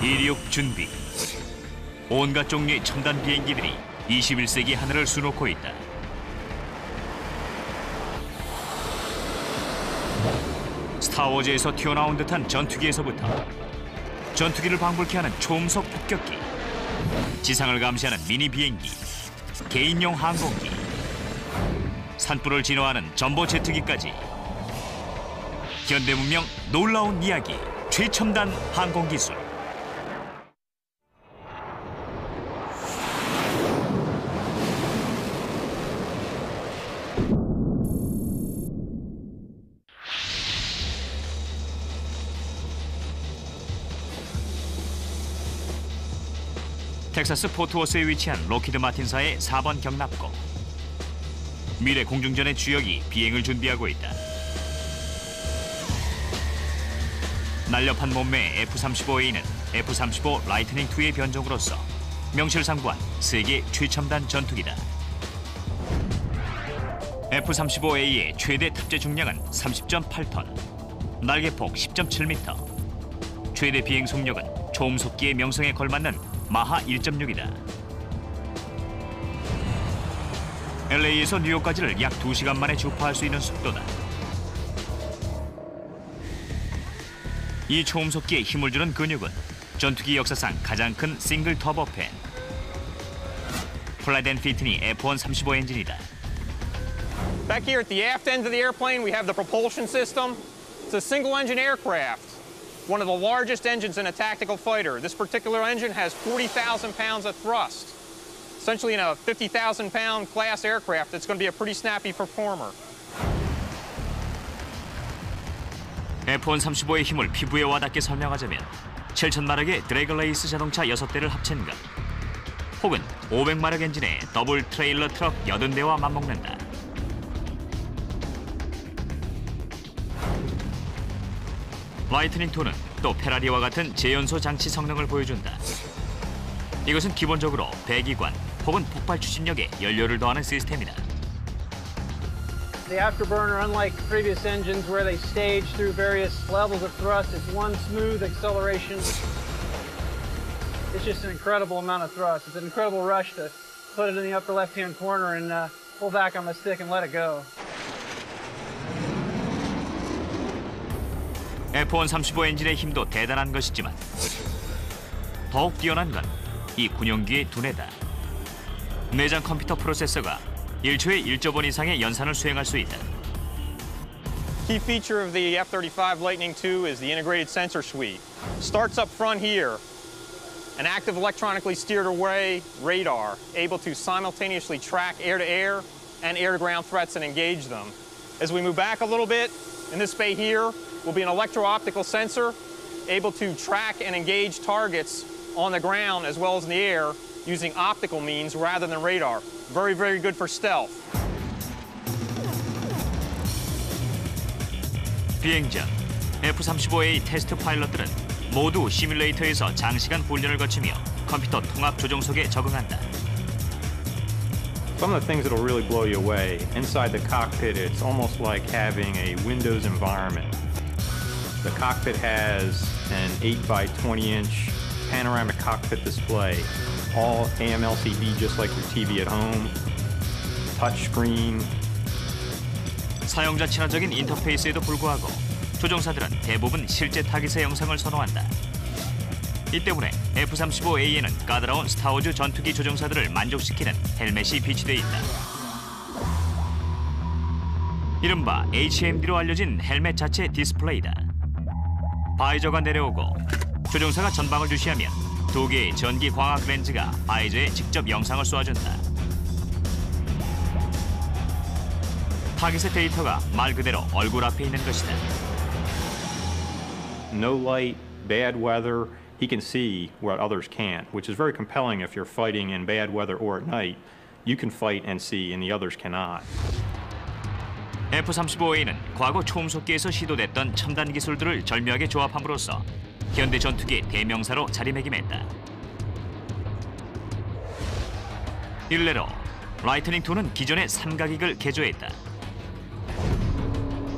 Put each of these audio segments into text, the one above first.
이륙 준비. 온갖 종류의 첨단 비행기들이 21세기 하늘을 수놓고 있다. 스타워즈에서 튀어나온 듯한 전투기에서부터 전투기를 방불케 하는 초음속 폭격기, 지상을 감시하는 미니 비행기, 개인용 항공기, 산불을 진화하는 전보 제트기까지 현대 문명 놀라운 이야기, 최첨단 항공기술. 텍사스 포트워스에 위치한 록히드 마틴사의 4번 경납고. 미래 공중전의 주역이 비행을 준비하고 있다. 날렵한 몸매의 F-35A는 F-35 라이트닝 II의 변종으로서 명실상부한 세계 최첨단 전투기다. F-35A의 최대 탑재 중량은 30.8톤, 날개폭 10.7m, 최대 비행 속력은 초음속기의 명성에 걸맞는 마하 1.6이다. LA에서 뉴욕까지를 약 2시간 만에 주파할 수 있는 속도다. 이 초음속기에 힘을 주는 근육은 전투기 역사상 가장 큰 싱글 터보팬 플라이드 앤 피트니 F-135 엔진이다. Back here at the aft end of the airplane, we have the propulsion system. It's a single-engine aircraft, one of the largest engines in a tactical fighter. This particular engine has 40,000 pounds of thrust. Essentially, in a 50,000-pound class aircraft, it's going to be a pretty snappy performer. F-135의 힘을 피부에 와닿게 설명하자면 7,000마력의 드래그레이스 자동차 6대를 합친 것, 혹은 500마력 엔진의 더블 트레일러 트럭 80대와 맞먹는다. 라이트닝 II는 또 페라리와 같은 재연소 장치 성능을 보여준다. 이것은 기본적으로 배기관 혹은 폭발 추진력에 연료를 더하는 시스템이다. The afterburner, unlike previous engines where they stage through various levels of thrust, it's one smooth acceleration. It's just an incredible amount of thrust. It's an incredible rush to put it in the upper left-hand corner and pull back on the stick and let it go. F-135 엔진의 힘도 대단한 것이지만 더욱 뛰어난 건 이 군용기의 두뇌다. 내장 컴퓨터 프로세서가 1초에 1조 번 이상의 연산을 수행할 수 있다. Key feature of the F-35 Lightning II is the integrated sensor suite. Starts up front here. An active electronically steered array radar able to simultaneously track air-to-air and air-to-ground threats and engage them. As we move back a little bit, in this bay here will be an electro-optical sensor able to track and engage targets on the ground as well as in the air using optical means rather than radar. Very, very good for stealth. 비행 전 F-35A 테스트 파일럿들은 모두 시뮬레이터에서 장시간 훈련을 거치며 컴퓨터 통합 조종석에 적응한다. Some of the things that'll really blow you away, inside the cockpit, it's almost like having a Windows environment. The cockpit has an 8x20-inch panoramic cockpit display, all AMLCD just like your TV at home, touch screen. 사용자 친화적인 인터페이스에도 불구하고 조종사들은 대부분 실제 타깃의 영상을 선호한다. 이 때문에 F-35A에는 까다로운 스타워즈 전투기 조종사들을 만족시키는 헬멧이 비치돼 있다. 이른바 HMD로 알려진 헬멧 자체 디스플레이다. 바이저가 내려오고 조종사가 전방을 주시하면 2개의 전기 광학 렌즈가 바이저에 직접 영상을 쏘아준다. 타깃의 데이터가 말 그대로 얼굴 앞에 있는 것이다. No light, bad weather, he can see what others can't, which is very compelling if you're fighting in bad weather or at night. You can fight and see and the others cannot. F-35A는 과거 초음속기에서 시도됐던 첨단 기술들을 절묘하게 조합함으로써 현대 전투기의 대명사로 자리매김했다. 일례로 라이트닝 II는 기존의 삼각익을 개조했다.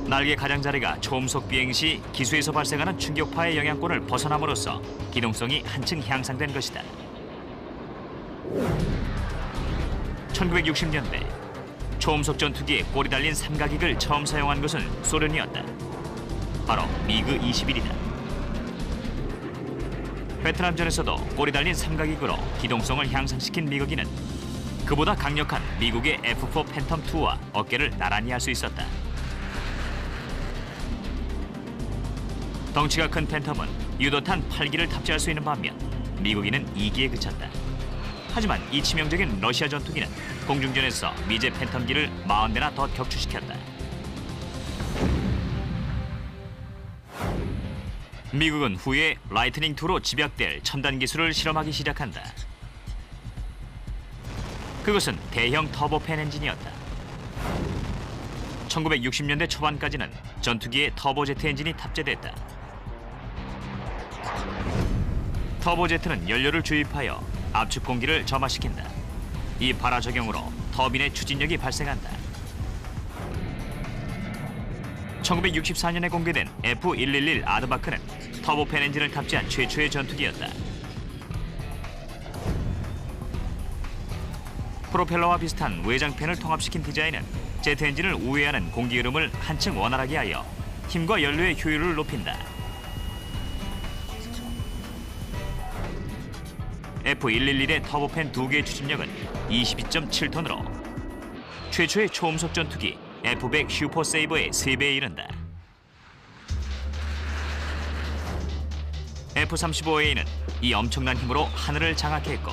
날개 가장자리가 초음속 비행 시 기수에서 발생하는 충격파의 영향권을 벗어남으로써 기동성이 한층 향상된 것이다. 1960년대 초음속 전투기에 꼬리 달린 삼각익을 처음 사용한 것은 소련이었다. 바로 미그 21이다. 베트남전에서도 꼬리 달린 삼각익으로 기동성을 향상시킨 미국인은 그보다 강력한 미국의 F4 팬텀2와 어깨를 나란히 할 수 있었다. 덩치가 큰 팬텀은 유도탄 8기를 탑재할 수 있는 반면 미국인은 2기에 그쳤다. 하지만 이 치명적인 러시아 전투기는 공중전에서 미제 팬텀기를 40대나 더 격추시켰다. 미국은 후에 라이트닝2로 집약될 첨단 기술을 실험하기 시작한다. 그것은 대형 터보팬 엔진이었다. 1960년대 초반까지는 전투기에 터보제트 엔진이 탑재됐다. 터보제트는 연료를 주입하여 압축 공기를 점화시킨다. 이 발화작용으로 터빈의 추진력이 발생한다. 1964년에 공개된 F111 아드바크는 터보팬 엔진을 탑재한 최초의 전투기였다. 프로펠러와 비슷한 외장팬을 통합시킨 디자인은 제트 엔진을 우회하는 공기 흐름을 한층 원활하게 하여 힘과 연료의 효율을 높인다. F111의 터보팬 2개의 추진력은 22.7톤으로 최초의 초음속 전투기 F100 슈퍼세이버의 3배에 이른다. F-35A는 이 엄청난 힘으로 하늘을 장악했고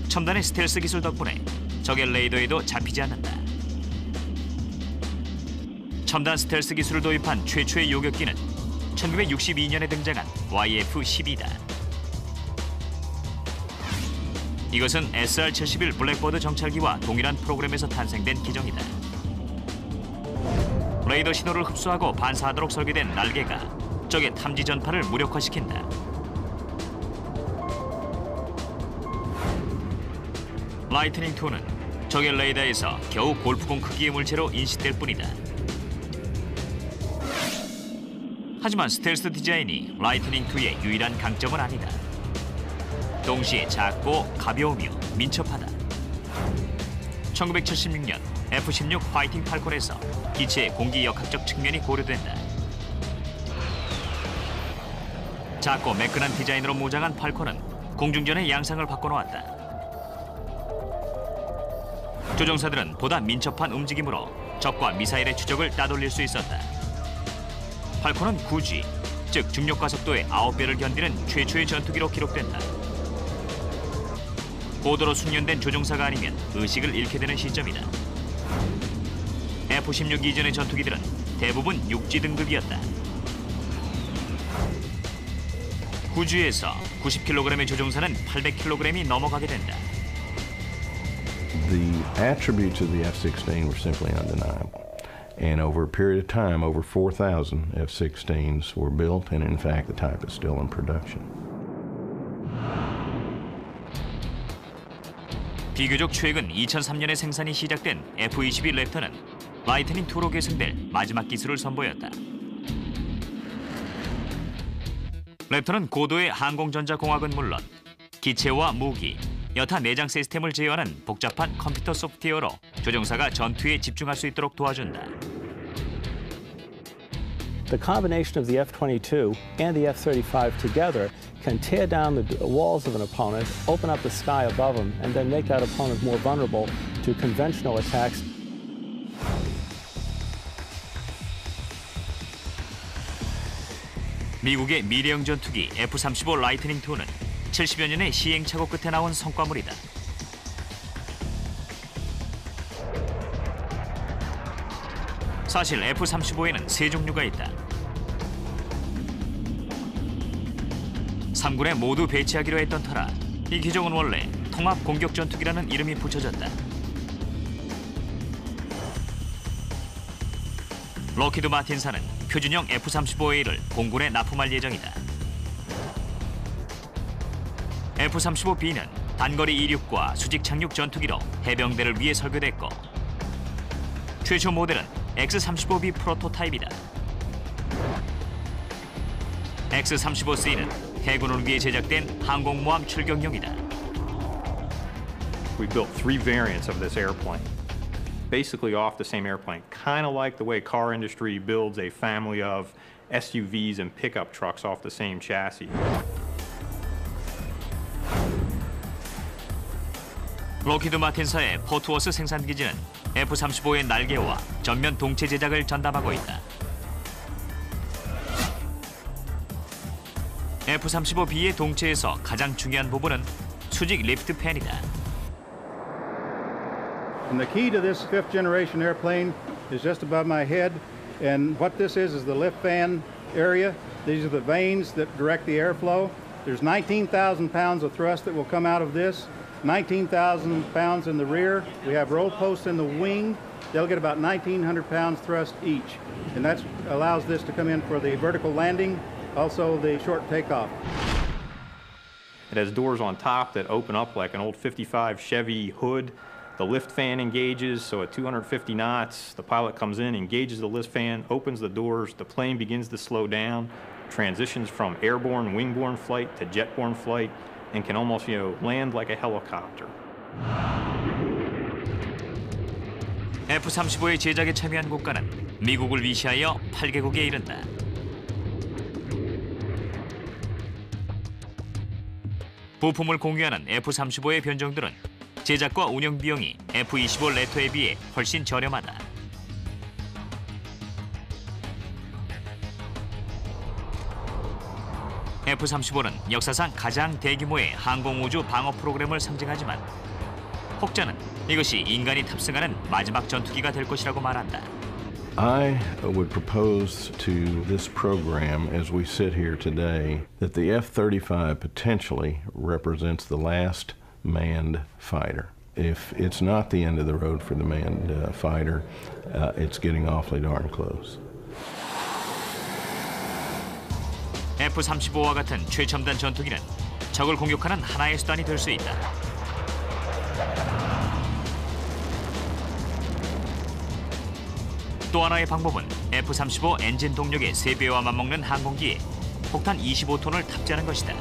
첨단의 스텔스 기술 덕분에 적의 레이더에도 잡히지 않는다. 첨단 스텔스 기술을 도입한 최초의 요격기는 1962년에 등장한 YF-12다. 이것은 SR-71 블랙버드 정찰기와 동일한 프로그램에서 탄생된 기종이다. 레이더 신호를 흡수하고 반사하도록 설계된 날개가 적의 탐지 전파를 무력화시킨다. 라이트닝2는 적의 레이더에서 겨우 골프공 크기의 물체로 인식될 뿐이다. 하지만 스텔스 디자인이 라이트닝2의 유일한 강점은 아니다. 동시에 작고 가벼우며 민첩하다. 1976년 F-16 파이팅 팔콘에서 기체의 공기 역학적 측면이 고려된다. 작고 매끈한 디자인으로 무장한 팔콘은 공중전의 양상을 바꿔놓았다. 조종사들은 보다 민첩한 움직임으로 적과 미사일의 추적을 따돌릴 수 있었다. 팔콘은 구지, 즉 중력과 속도의 9배를 견디는 최초의 전투기로 기록된다. 고도로 숙련된 조종사가 아니면 의식을 잃게 되는 시점이다. F-16 이전의 전투기들은 대부분 육지 등급이었다. 구주에서 90kg의 조종사는 800kg이 넘어가게 된다. The attributes of the F-16 were simply undeniable. And over a period of time, over 4,000 F-16s were built, and in fact, the type is still in production. 비교적 최근 2003년에 생산이 시작된 F-22 랩터는 라이트닝2로 계승될 마지막 기술을 선보였다. 랩터는 고도의 항공전자공학은 물론 기체와 무기, 여타 내장 시스템을 제어하는 복잡한 컴퓨터 소프트웨어로 조종사가 전투에 집중할 수 있도록 도와준다. The combination of the F-22 and the F-35 together can tear down the walls of an opponent, open up the sky above them, and then make that opponent more vulnerable to conventional attacks. 미국의 미래형 전투기 F-35 라이트닝2는 70여 년의 시행착오 끝에 나온 성과물이다. 사실 F-35에는 세 종류가 있다. 3군에 모두 배치하기로 했던 터라 이 기종은 원래 통합 공격 전투기라는 이름이 붙여졌다. 록히드 마틴사는 표준형 F-35A를 공군에 납품할 예정이다. F-35B는 단거리 이륙과 수직 착륙 전투기로 해병대를 위해 설계됐고 최초 모델은 X-35B 프로토타입이다. X-35C는 해군을 위해 제작된 항공모함 출격용이다. We built 3 variants of this airplane, basically off the same airplane, kind of like the way car industry builds a family of SUVs and pickup trucks off the same chassis. 록히드 마틴사의 포트워스 생산기지는 F-35의 날개와 전면 동체 제작을 전담하고 있다. F-35B의 동체에서 가장 중요한 부분은 수직 리프트 팬이다. And the key to this 5th generation airplane is just above my head. And what this is the lift fan area. These are the vanes that direct the airflow. There's 19,000 pounds of thrust that will come out of this. 19,000 pounds in the rear. We have roll posts in the wing. They'll get about 1,900 pounds thrust each. And that allows this to come in for the vertical landing, also the short takeoff. It has doors on top that open up like an old 55 Chevy hood. The lift fan engages, so at 250 knots, the pilot comes in, engages the lift fan, opens the doors, the plane begins to slow down, transitions from airborne, wingborne flight to jetborne flight, and can almost, land like a helicopter. F-35의 제작에 참여한 국가는 미국을 위시하여 8개국에 이른다. 부품을 공유하는 F-35의 변종들은 제작과 운영 비용이 F-25 레터에 비해 훨씬 저렴하다. F-35는 역사상 가장 대규모의 항공우주 방어 프로그램을 상징하지만 혹자는 이것이 인간이 탑승하는 마지막 전투기가 될 것이라고 말한다. I would propose to this program as we sit here today that the F-35 potentially represents the last manned fighter. If it's not the end of the road for the manned fighter, it's getting awfully darn close. F-35와 같은 최첨단 전투기는 적을 공격하는 하나의 수단이 될 수 있다. 또 하나의 방법은 F-35 엔진 동력의 3배와 맞먹는 항공기에 폭탄 25톤을 탑재하는 것이다.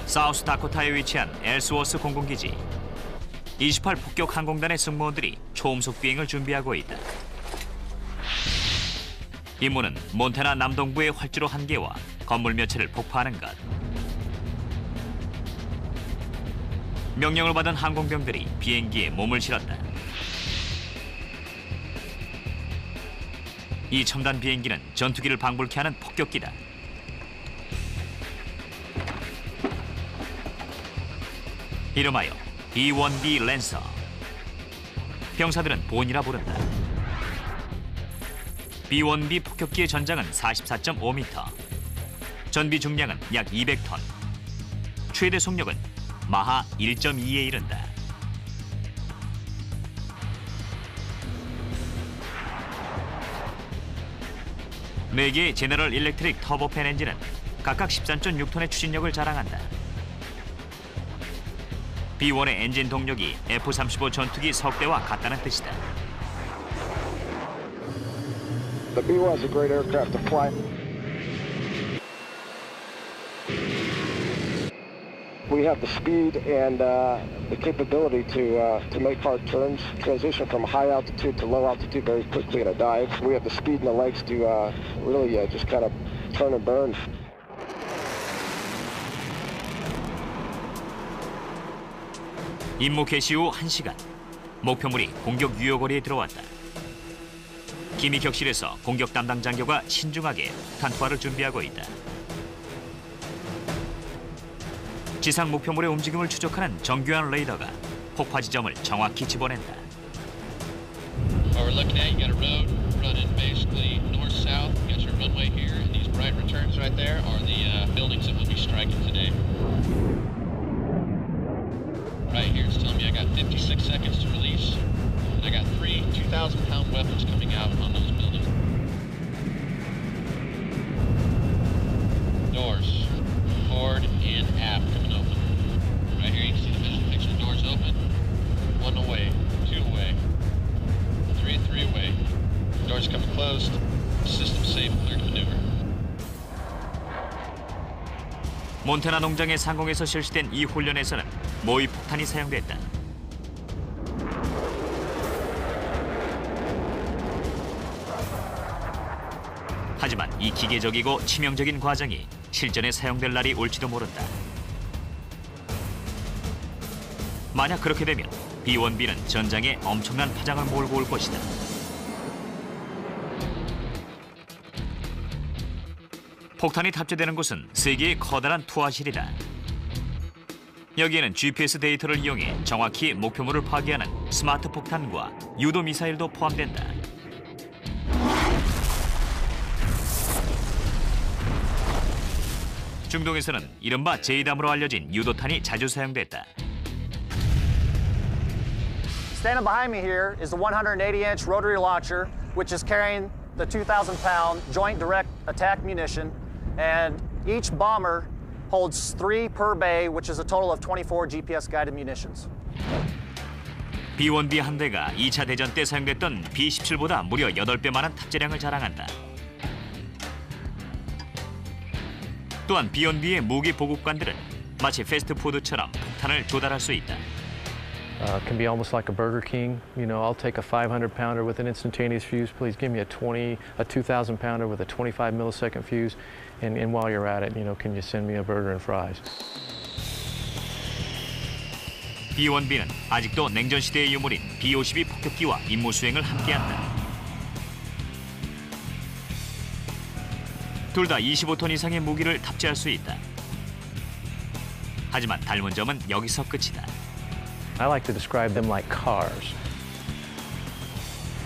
사우스 다코타에 위치한 엘스워스 공군기지. 28 폭격 항공단의 승무원들이 초음속 비행을 준비하고 있다. 임무는 몬태나 남동부의 활주로 한 개와 건물 몇 채를 폭파하는 것. 명령을 받은 항공병들이 비행기에 몸을 실었다. 이 첨단 비행기는 전투기를 방불케 하는 폭격기다. 이름하여 B-1B 랜서. 병사들은 본이라 부른다. B-1B 폭격기의 전장은 44.5m, 전비 중량은 약 200톤, 최대 속력은 마하 1.2에 이른다. 네 개의 제너럴 일렉트릭 터보팬 엔진은 각각 13.6톤의 추진력을 자랑한다. B-1의 엔진 동력이 F-35 전투기 석대와 같다는 뜻이다. The B-1 is a great aircraft to fly. We have the speed and the capability to make hard turns, transition from high altitude to low altitude very quickly in a dive. We have the speed and the legs to really just kind of turn and burn. 임무 개시 후 1시간, 목표물이 공격 유효거리에 들어왔다. 기미 격실에서 공격 담당 장교가 신중하게 폭탄 투하를 준비하고 있다. 지상 목표물의 움직임을 추적하는 정교한 레이더가 폭파 지점을 정확히 집어낸다. We're looking at, you got a road running basically north-south. You got your runway here, and these bright returns right there are the buildings that we'll be striking today. Right here, it's telling me I got 56 seconds to release. And I got 3 2,000-pound weapons coming out closed. System safe, clear to maneuver. 몬태나 농장의 상공에서 실시된 이 훈련에서는 모의 폭탄이 사용됐다. 하지만 이 기계적이고 치명적인 과정이 실전에 사용될 날이 올지도 모른다. 만약 그렇게 되면 B-1B는 전장에 엄청난 파장을 몰고 올 것이다. 폭탄이 탑재되는 곳은 세계의 커다란 투하실이다. 여기에는 GPS 데이터를 이용해 정확히 목표물을 파괴하는 스마트 폭탄과 유도 미사일도 포함된다. 중동에서는 이른바 제이담으로 알려진 유도탄이 자주 사용됐다. Standing behind me here is the 180-inch rotary launcher, which is carrying the 2,000-pound Joint Direct Attack munition, and each bomber holds 3 per bay, which is a total of 24 GPS-guided munitions. B-1B 한 대가 2차 대전 때 사용됐던 B-17보다 무려 8배 많은 탑재량을 자랑한다. 또한 B-1B의 무기 보급관들은 마치 패스트푸드처럼 폭탄을 조달할 수 있다. Can be almost like a Burger King. You know, I'll take a 500-pounder with an instantaneous fuse. Please give me a 2,000-pounder with a 25-millisecond fuse. And while you're at it, you know, can you send me a burger and fries? B-1B는 아직도 냉전 시대의 유물인 B-52 폭격기와 임무 수행을 함께한다. 둘 다 25톤 이상의 무기를 탑재할 수 있다. 하지만 닮은 점은 여기서 끝이다. I like to describe them like cars.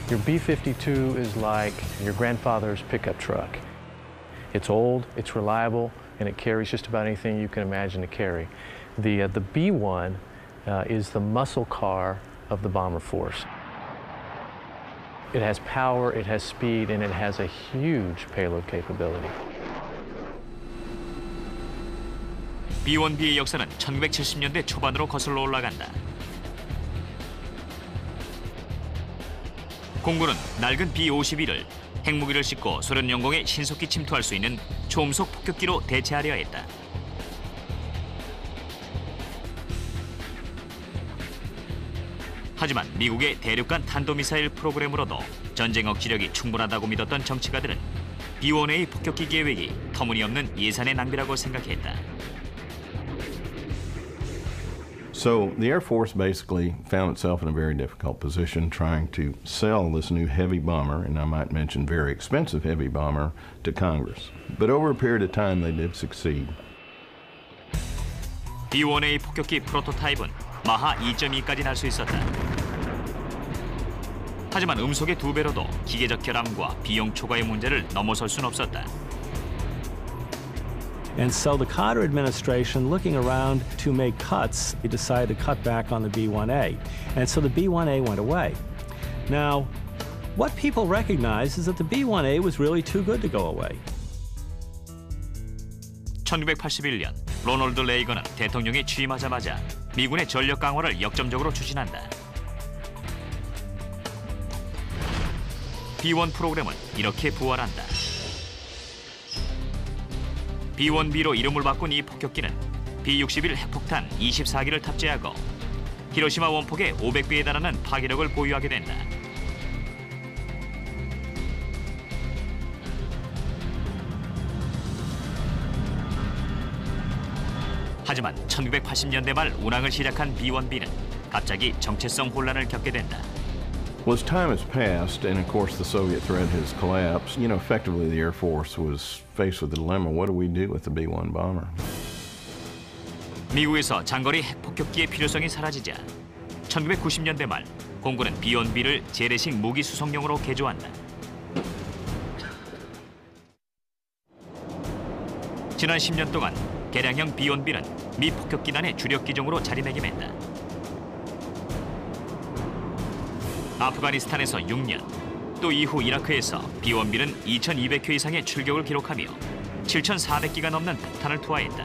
Your B-52 is like your grandfather's pickup truck. It's old, it's reliable, and it carries just about anything you can imagine to carry. The B-1 is the muscle car of the bomber force. It has power, it has speed, and it has a huge payload capability. B-1B의 역사는 1970년대 초반으로 거슬러 올라간다. 공군은 낡은 B-52를 핵무기를 싣고 소련 영공에 신속히 침투할 수 있는 초음속 폭격기로 대체하려 했다. 하지만 미국의 대륙간 탄도미사일 프로그램으로도 전쟁 억지력이 충분하다고 믿었던 정치가들은 B-1A 폭격기 계획이 터무니없는 예산의 낭비라고 생각했다. So the Air Force basically found itself in a very difficult position trying to sell this new heavy bomber, and I might mention very expensive heavy bomber, to Congress. But over a period of time they did succeed. B-1A 폭격기 프로토타입은 마하 2.2까지 날 수 있었다. 하지만 음속의 2배로도 기계적 결함과 비용 초과의 문제를 넘어설 순 없었다. And so the Carter administration, looking around to make cuts, they decided to cut back on the B-1A. And so the B-1A went away. Now, what people recognize is that the B-1A was really too good to go away. 1981년 로널드 레이건은 대통령이 취임하자마자 미군의 전력 강화를 역점적으로 추진한다. B-1 프로그램은 이렇게 부활한다. B-1B로 이름을 바꾼 이 폭격기는 B-61 핵폭탄 24기를 탑재하고 히로시마 원폭의 500배에 달하는 파괴력을 보유하게 된다. 하지만 1980년대 말 운항을 시작한 B-1B는 갑자기 정체성 혼란을 겪게 된다. Well, as time has passed, and of course the Soviet threat has collapsed, you know, effectively the Air Force was faced with the dilemma, what do we do with the B-1 bomber? 미국에서 장거리 핵폭격기의 필요성이 사라지자 1990년대 말 공군은 B-1B를 재래식 무기 수송용으로 개조한다. 지난 10년 동안 개량형 B-1B는 미 폭격기단의 주력 기종으로 자리매김했다. 아프가니스탄에서 6년, 또 이후 이라크에서 B-1B는 2,200회 이상의 출격을 기록하며 7,400기가 넘는 폭탄을 투하했다.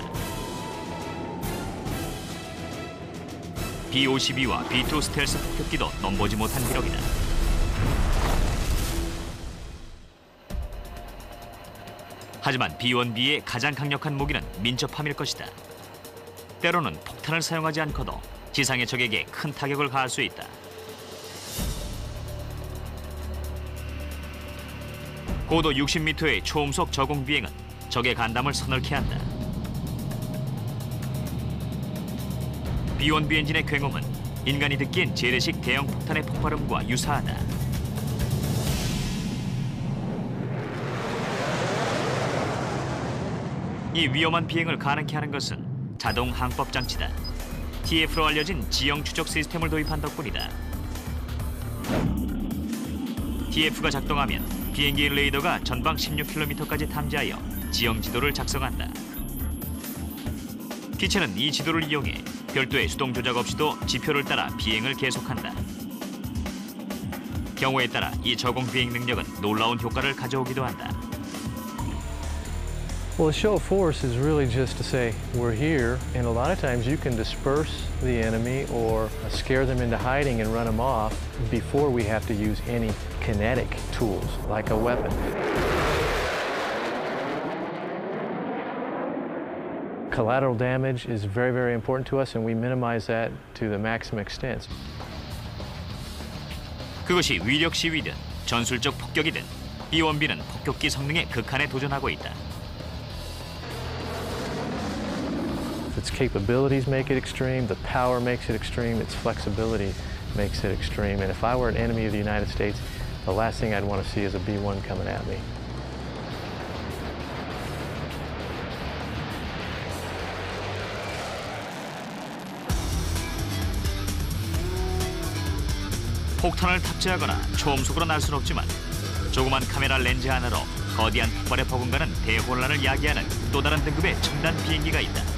B-52와 B-2 스텔스 폭격기도 넘보지 못한 기록이다. 하지만 B-1B의 가장 강력한 무기는 민첩함일 것이다. 때로는 폭탄을 사용하지 않고도 지상의 적에게 큰 타격을 가할 수 있다. 고도 60m의 초음속 저공 비행은 적의 간담을 서늘케 한다. B-1B 엔진의 굉음은 인간이 듣기엔 재래식 대형 폭탄의 폭발음과 유사하다. 이 위험한 비행을 가능케 하는 것은 자동 항법 장치다. TF로 알려진 지형 추적 시스템을 도입한 덕분이다. TF가 작동하면 비행기의 레이더가 전방 16km까지 탐지하여 지형 지도를 작성한다. 기체는 이 지도를 이용해 별도의 수동 조작 없이도 지표를 따라 비행을 계속한다. 경우에 따라 이 저공 비행 능력은 놀라운 효과를 가져오기도 한다. Well, a show of force is really just to say we're here, and a lot of times you can disperse the enemy or scare them into hiding and run them off before we have to use any kinetic tools like a weapon. Collateral damage is very, very important to us, and we minimize that to the maximum extent. 그것이 위력 시위든 전술적 폭격이든 B-1B는 폭격기 성능의 극한에 도전하고 있다. Its capabilities make it extreme, the power makes it extreme, its flexibility makes it extreme. And if I were an enemy of the United States, the last thing I'd want to see is a B-1 coming at me. 폭탄을 탑재하거나 초음속으로 날 수는 없지만 조그만 카메라 렌즈 하나로 거대한 폭발에 버금가는 대혼란을 야기하는 또 다른 등급의 첨단 비행기가 있다.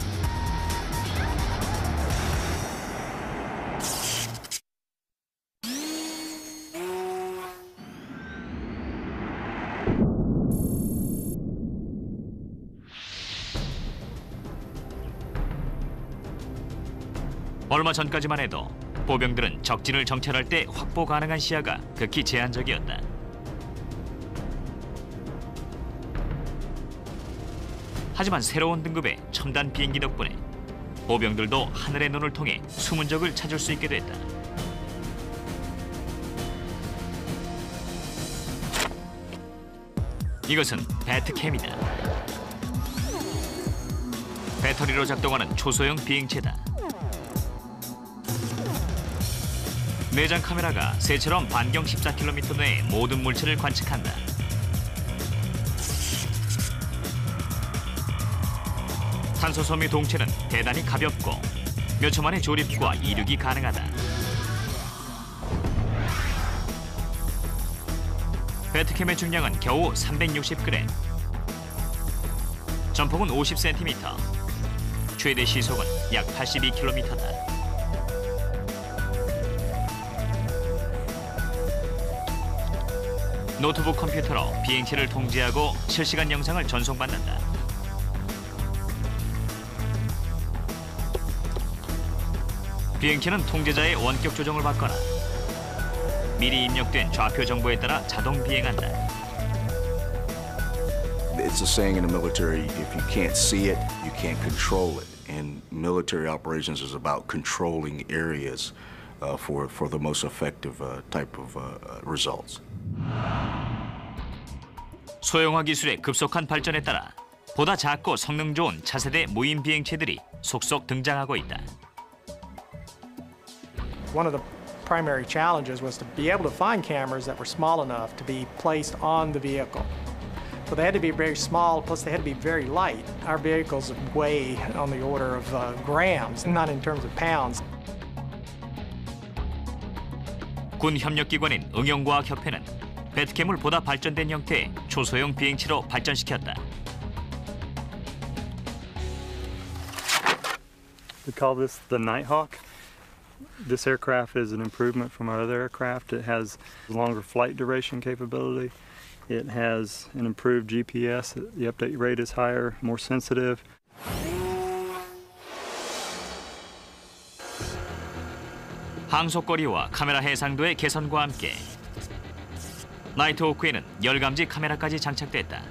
얼마 전까지만 해도 보병들은 적진을 정찰할 때 확보 가능한 시야가 극히 제한적이었다. 하지만 새로운 등급의 첨단 비행기 덕분에 보병들도 하늘의 눈을 통해 숨은 적을 찾을 수 있게 됐다. 이것은 배트캠이다. 배터리로 작동하는 초소형 비행체다. 내장 카메라가 새처럼 반경 14km 내의 모든 물체를 관측한다. 탄소섬유 동체는 대단히 가볍고 몇 초 만에 조립과 이륙이 가능하다. 배트캠의 중량은 겨우 360g, 전폭은 50cm, 최대 시속은 약 82km다. 노트북 컴퓨터로 비행체를 통제하고 실시간 영상을 전송받는다. 비행체는 통제자의 원격 조정을 받거나 미리 입력된 좌표 정보에 따라 자동 비행한다. It's a saying in the military, if you can't see it, you can't control it. And military operations is about controlling areas for the most effective type of results. 소형화 기술의 급속한 발전에 따라 보다 작고 성능 좋은 차세대 무인 비행체들이 속속 등장하고 있다. One of the primary challenges was to be able to find cameras that were small enough to be placed on the vehicle. So they had to be very small, plus they had to be very light. Our vehicles weigh on the order of grams, not in terms of pounds. 군 협력기관인 응용과학협회는 배트캠을 보다 발전된 형태의 초소형 비행체로 발전시켰다. We call this the Nighthawk. This aircraft is an improvement from our other aircraft. It has longer flight duration capability. It has an improved GPS. The update rate is higher, more sensitive. 항속거리와 카메라 해상도의 개선과 함께 나이트호크에는 열감지 카메라까지 장착됐다.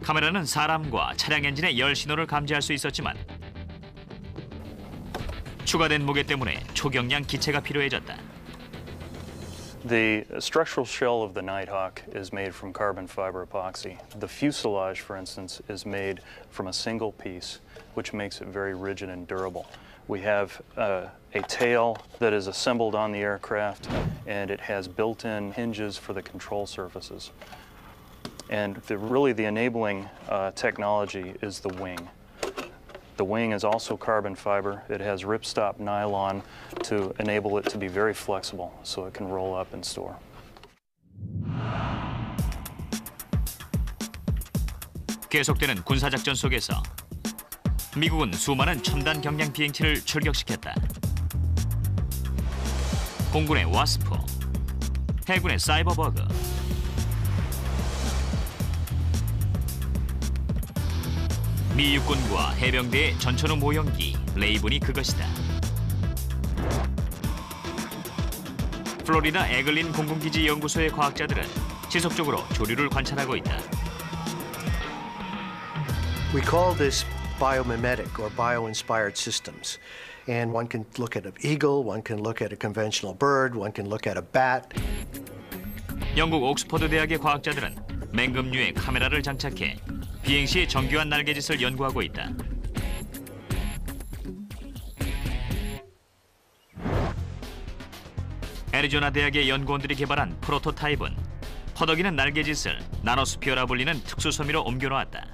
카메라는 사람과 차량 엔진의 열 신호를 감지할 수 있었지만 추가된 무게 때문에 초경량 기체가 필요해졌다. The structural shell of the Nighthawk is made from carbon fiber epoxy. The fuselage, for instance, is made from a single piece, which makes it very rigid and durable. We have a tail that is assembled on the aircraft, and it has built-in hinges for the control surfaces. And really the enabling technology is the wing. The wing is also carbon fiber. It has ripstop nylon to enable it to be very flexible so it can roll up and store. 계속되는 군사작전 속에서 미국은 수많은 첨단 경량 비행체를 출격시켰다. 공군의 와스프, 해군의 사이버버그, 미 육군과 해병대의 전천후 모형기 레이븐이 그것이다. 플로리다 에글린 공군기지 연구소의 과학자들은 지속적으로 조류를 관찰하고 있다. We call this biomimetic or bio-inspired systems. And one can look at an eagle, one can look at a conventional bird, one can look at a bat. 영국 옥스퍼드 대학의 과학자들은 맹금류의 카메라를 장착해 비행 시 정교한 날개짓을 연구하고 있다. 애리조나 대학의 연구원들이 개발한 프로토타입은 퍼덕이는 날개짓을 나노스피어라 불리는 특수 섬유로 옮겨놓았다.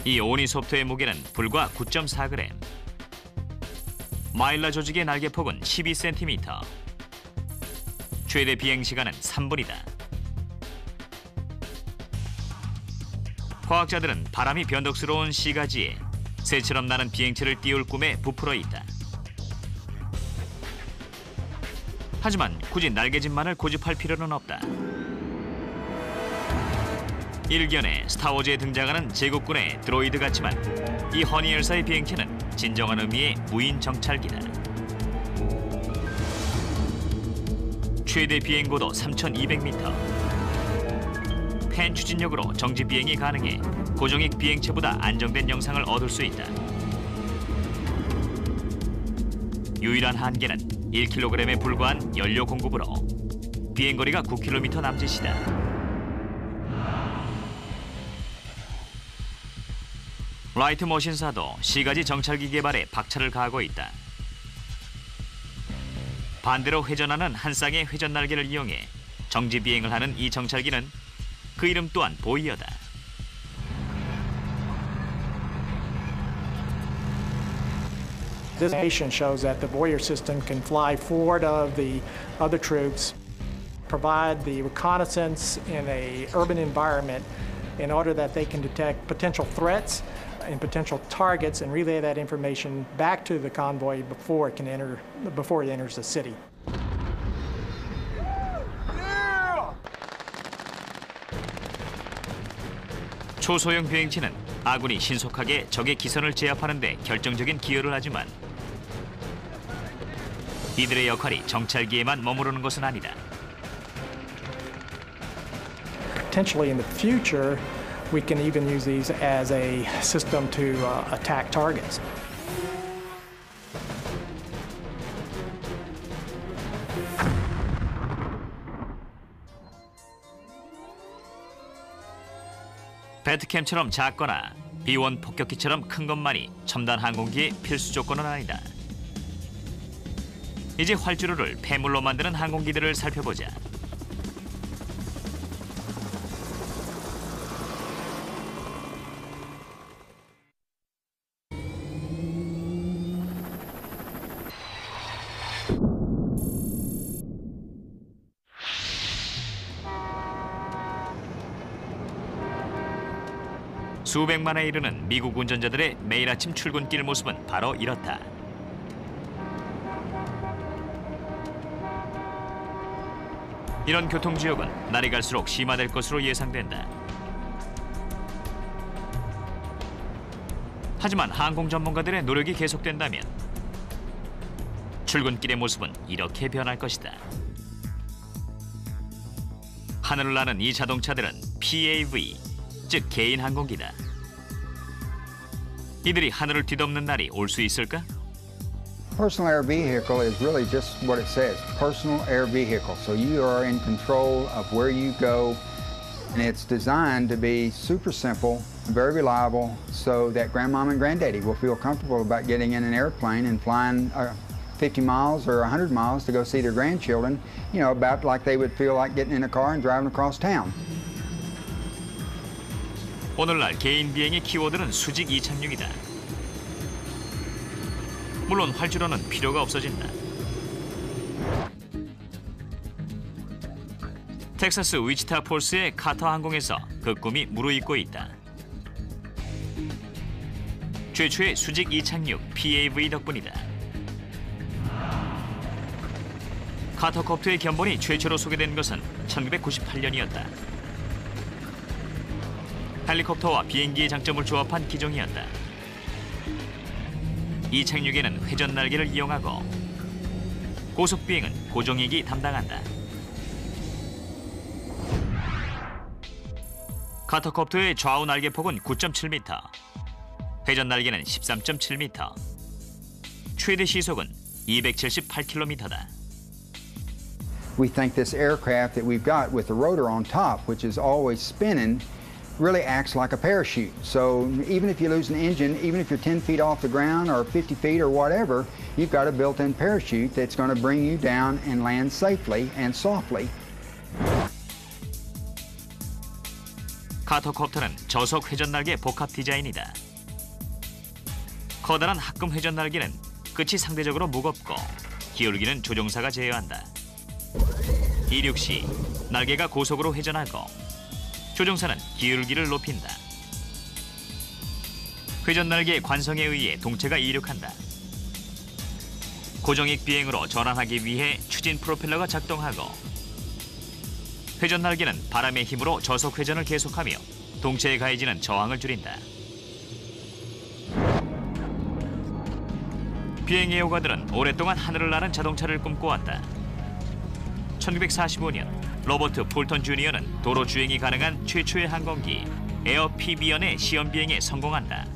이 오니소프트의 무게는 불과 9.4g. 마일라 조직의 날개폭은 12cm. 최대 비행 시간은 3분이다. 과학자들은 바람이 변덕스러운 시가지에 새처럼 나는 비행체를 띄울 꿈에 부풀어 있다. 하지만 굳이 날개짓만을 고집할 필요는 없다. 일견에 스타워즈에 등장하는 제국군의 드로이드 같지만 이 허니엘사의 비행체는 진정한 의미의 무인 정찰기다. 최대 비행고도 3,200m. 팬 추진력으로 정지 비행이 가능해 고정익 비행체보다 안정된 영상을 얻을 수 있다. 유일한 한계는 1kg에 불과한 연료 공급으로 비행거리가 9km 남짓이다. 라이트 머신사도 시가지 정찰기 개발에 박차를 가하고 있다. 반대로 회전하는 한 쌍의 회전 날개를 이용해 정지 비행을 하는 이 정찰기는 그 이름 또한 보이어다. This animation shows that the Voyager system can fly forward of the other troops, provide the reconnaissance in an urban environment in order that they can detect potential threats and potential targets and relay that information back to the convoy before it enters the city. 초소형 비행체는 아군이 신속하게 적의 기선을 제압하는 데 결정적인 기여를 하지만 이들의 역할이 정찰기에만 머무르는 것은 아니다. Potentially in the future, we can even use these as a system to attack targets. 배트캠처럼 작거나 B-1 폭격기처럼 큰 것만이 첨단 항공기의 필수 조건은 아니다. 이제 활주로를 폐물로 만드는 항공기들을 살펴보자. 수백만에 이르는 미국 운전자들의 매일 아침 출근길 모습은 바로 이렇다. 이런 교통지역은 날이 갈수록 심화될 것으로 예상된다. 하지만 항공 전문가들의 노력이 계속된다면 출근길의 모습은 이렇게 변할 것이다. 하늘을 나는 이 자동차들은 PAV, 즉 개인 항공기다. 이들이 하늘을 뒤덮는 날이 올 수 있을까? Personal air vehicle is really just what it says, personal air vehicle. So you are in control of where you go, and it's designed to be super simple, very reliable, so that grandmom and granddaddy will feel comfortable about getting in an airplane and flying 50 miles or 100 miles to go see their grandchildren, you know, about like they would feel like getting in a car and driving across town. 오늘날 개인 비행의 키워드는 수직 이착륙이다. 물론 활주로는 필요가 없어진다. 텍사스 위치타 폴스의 카터 항공에서 그 꿈이 무르익고 있다. 최초의 수직 이착륙 PAV 덕분이다. 카터콥터의 견본이 최초로 소개된 것은 1998년이었다. 헬리콥터와 비행기의 장점을 조합한 기종이었다. 이착륙에는 회전 날개를 이용하고 고속 비행은 고정익이 담당한다. 카터콥터의 좌우 날개폭은 9.7m, 회전 날개는 13.7m, 최대 시속은 278km다. We think this aircraft that we've got with the rotor on top, which is always spinning, really acts like a parachute. So even if you lose an engine, even if you're 10 feet off the ground or 50 feet or whatever, you've got a built-in parachute that's going to bring you down and land safely and softly. 카터콥터는 저속 회전 날개 복합 디자인이다. 커다란 합금 회전 날개는 끝이 상대적으로 무겁고 기울기는 조종사가 제어한다. 이륙 시 날개가 고속으로 회전하고 조종사는 기울기를 높인다. 회전 날개의 관성에 의해 동체가 이륙한다. 고정익 비행으로 전환하기 위해 추진 프로펠러가 작동하고 회전 날개는 바람의 힘으로 저속 회전을 계속하며 동체에 가해지는 저항을 줄인다. 비행 애호가들은 오랫동안 하늘을 나는 자동차를 꿈꿔왔다. 1945년 로버트 풀턴 주니어는 도로 주행이 가능한 최초의 항공기 에어 피비언의 시험 비행에 성공한다.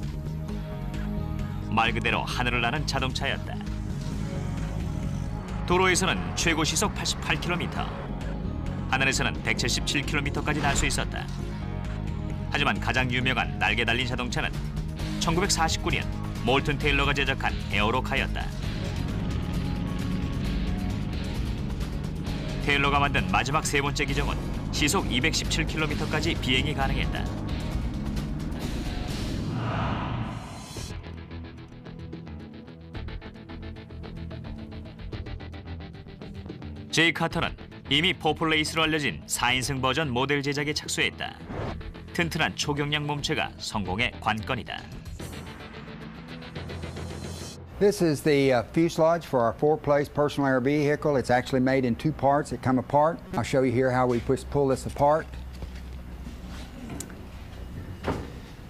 말 그대로 하늘을 나는 자동차였다. 도로에서는 최고 시속 88km, 하늘에서는 177km까지 날 수 있었다. 하지만 가장 유명한 날개 달린 자동차는 1949년 몰튼 테일러가 제작한 에어로카였다. 테일러가 만든 마지막 세 번째 기종은 시속 217km까지 비행이 가능했다. 제이 카터는 이미 포플레이스로 알려진 4인승 버전 모델 제작에 착수했다. 튼튼한 초경량 몸체가 성공의 관건이다. This is the fuselage for our four-place personal air vehicle. It's actually made in two parts that come apart. I'll show you here how we pull this apart.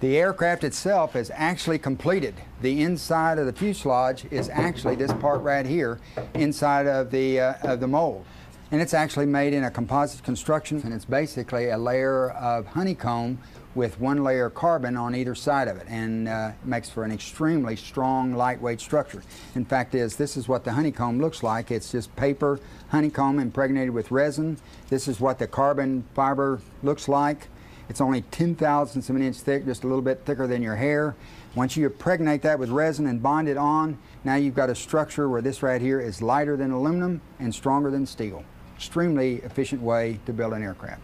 The aircraft itself is actually completed. The inside of the fuselage is actually this part right here, inside of the mold. And it's actually made in a composite construction, and it's basically a layer of honeycomb with one layer of carbon on either side of it, and makes for an extremely strong, lightweight structure. In fact, this is what the honeycomb looks like. It's just paper honeycomb impregnated with resin. This is what the carbon fiber looks like. It's only 0.010 of an inch thick, just a little bit thicker than your hair. Once you impregnate that with resin and bond it on, now you've got a structure where this right here is lighter than aluminum and stronger than steel. Extremely efficient way to build an aircraft.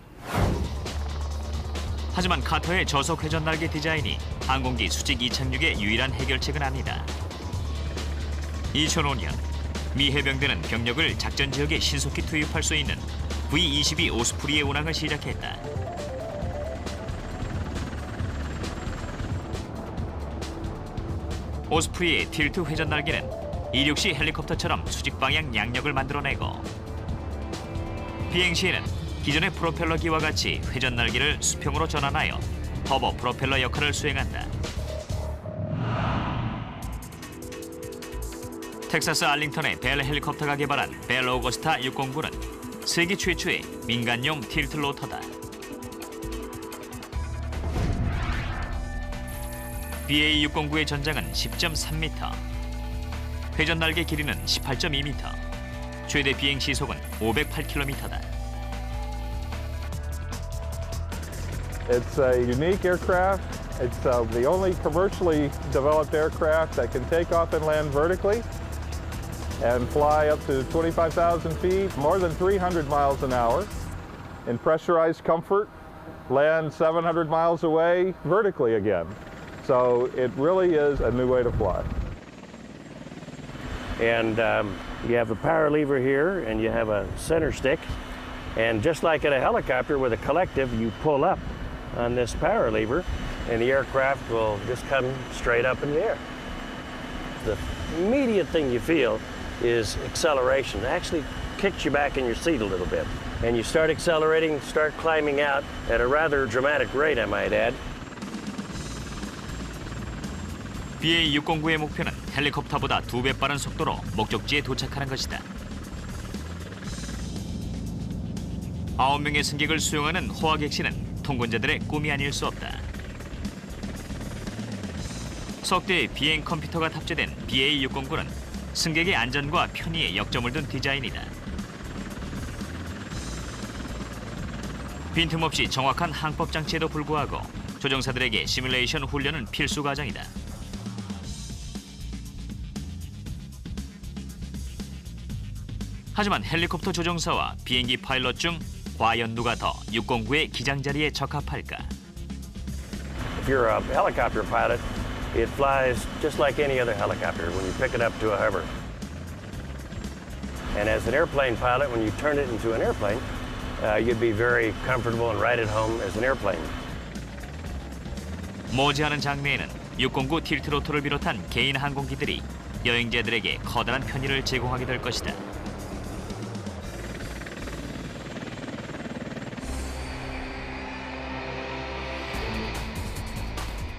하지만 카터의 저속 회전 날개 디자인이 항공기 수직 이착륙의 유일한 해결책은 아니다. 2005년 미 해병대는 병력을 작전 지역에 신속히 투입할 수 있는 V-22 오스프리의 운항을 시작했다. 오스프리의 틸트 회전 날개는 이륙 시 헬리콥터처럼 수직 방향 양력을 만들어내고 비행 시에는 기존의 프로펠러기와 같이 회전 날개를 수평으로 전환하여 터보 프로펠러 역할을 수행한다. 텍사스 알링턴의 벨 헬리콥터가 개발한 벨 오거스타 609는 세계 최초의 민간용 틸트 로터다. BA-609의 전장은 10.3m, 회전 날개 길이는 18.2m, 최대 비행 시속은 508km다. It's a unique aircraft. It's the only commercially developed aircraft that can take off and land vertically and fly up to 25,000 feet, more than 300 miles an hour in pressurized comfort, land 700 miles away vertically again. So it really is a new way to fly. And you have a power lever here and you have a center stick. And just like in a helicopter with a collective, you pull up on this power lever and the aircraft will just come straight up in the air. The immediate thing you feel is acceleration. It actually kicks you back in your seat a little bit. And you start accelerating, start climbing out at a rather dramatic rate, I might add. BA-609의 목표는 헬리콥터보다 2배 빠른 속도로 목적지에 도착하는 것이다. 9명의 승객을 수용하는 호화객실은 통근자들의 꿈이 아닐 수 없다. 석대의 비행 컴퓨터가 탑재된 BA-609는 승객의 안전과 편의에 역점을 둔 디자인이다. 빈틈없이 정확한 항법 장치에도 불구하고 조종사들에게 시뮬레이션 훈련은 필수 과정이다. 하지만 헬리콥터 조종사와 비행기 파일럿 중 과연 누가 더 609의 기장 자리에 적합할까? If you're a helicopter pilot, it flies just like any other helicopter when you pick it up to a hover. And as an airplane pilot, when you turn it into an airplane, you'd be very comfortable and right at home as an airplane. 머지않은 장래에는 609 틸트 로터를 비롯한 개인 항공기들이 여행자들에게 커다란 편의를 제공하게 될 것이다.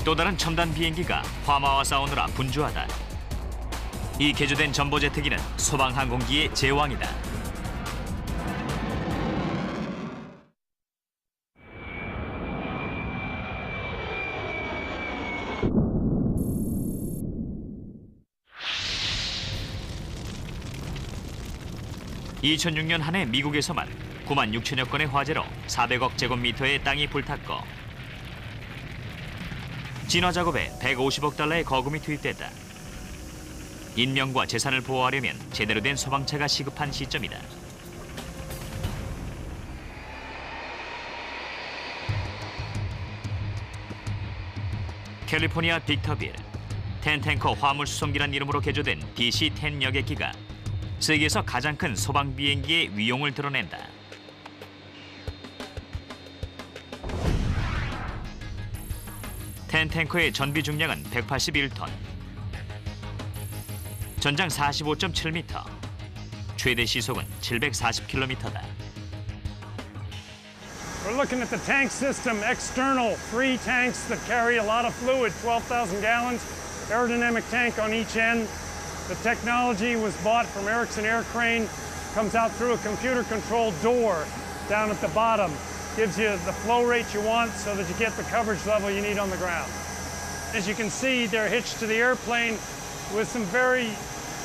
또 다른 첨단 비행기가 화마와 싸우느라 분주하다. 이 개조된 전보제트기는 소방항공기의 제왕이다. (2006년) 한 해 미국에서만 9만 6천여 건의 화재로 400억 제곱미터의 땅이 불탔고 진화 작업에 150억 달러의 거금이 투입됐다. 인명과 재산을 보호하려면 제대로 된 소방차가 시급한 시점이다. 캘리포니아 빅터빌, 텐탱커 화물수송기란 이름으로 개조된 DC-10 여객기가 세계에서 가장 큰 소방 비행기의 위용을 드러낸다. 텐탱커의 전비 중량은 181톤, 전장 45.7m, 최대 시속은 740km다. We're looking at the tank system, external, 3 tanks that carry a lot of fluid, 12,000 gallons, aerodynamic tank on each end. The technology was bought from Erickson Air Crane, comes out through a computer-controlled door down at the bottom. Gives you the flow rate you want so that you get the coverage level you need on the ground. As you can see, they're hitched to the airplane with some very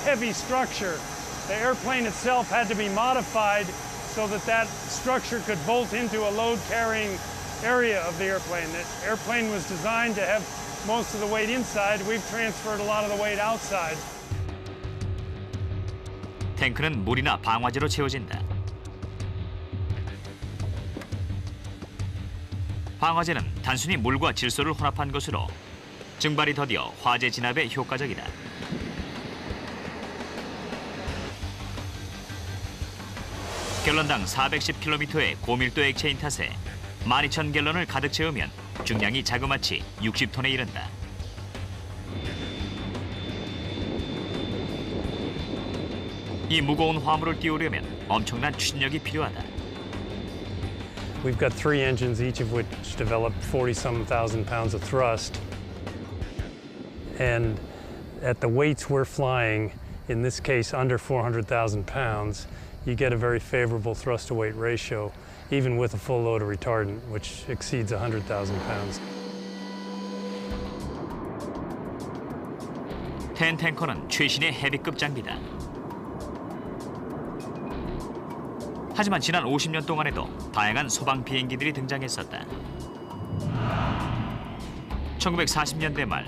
heavy structure. The airplane itself had to be modified so that that structure could bolt into a load-carrying area of the airplane. The airplane was designed to have most of the weight inside. We've transferred a lot of the weight outside. 탱크는 물이나 방화제로 채워진다. 방화제는 단순히 물과 질소를 혼합한 것으로 증발이 더디어 화재 진압에 효과적이다. 갤런당 410km의 고밀도 액체인 탓에 12,000갤런을 가득 채우면 중량이 자그마치 60톤에 이른다. 이 무거운 화물을 띄우려면 엄청난 추진력이 필요하다. We've got 3 engines, each of which develop 40-some thousand pounds of thrust. And at the weights we're flying, in this case under 400,000 pounds, you get a very favorable thrust-to-weight ratio, even with a full load of retardant, which exceeds 100,000 pounds. 텐 탱커는 최신의 헤비급 장비다. 하지만 지난 50년 동안에도 다양한 소방 비행기들이 등장했었다. 1940년대 말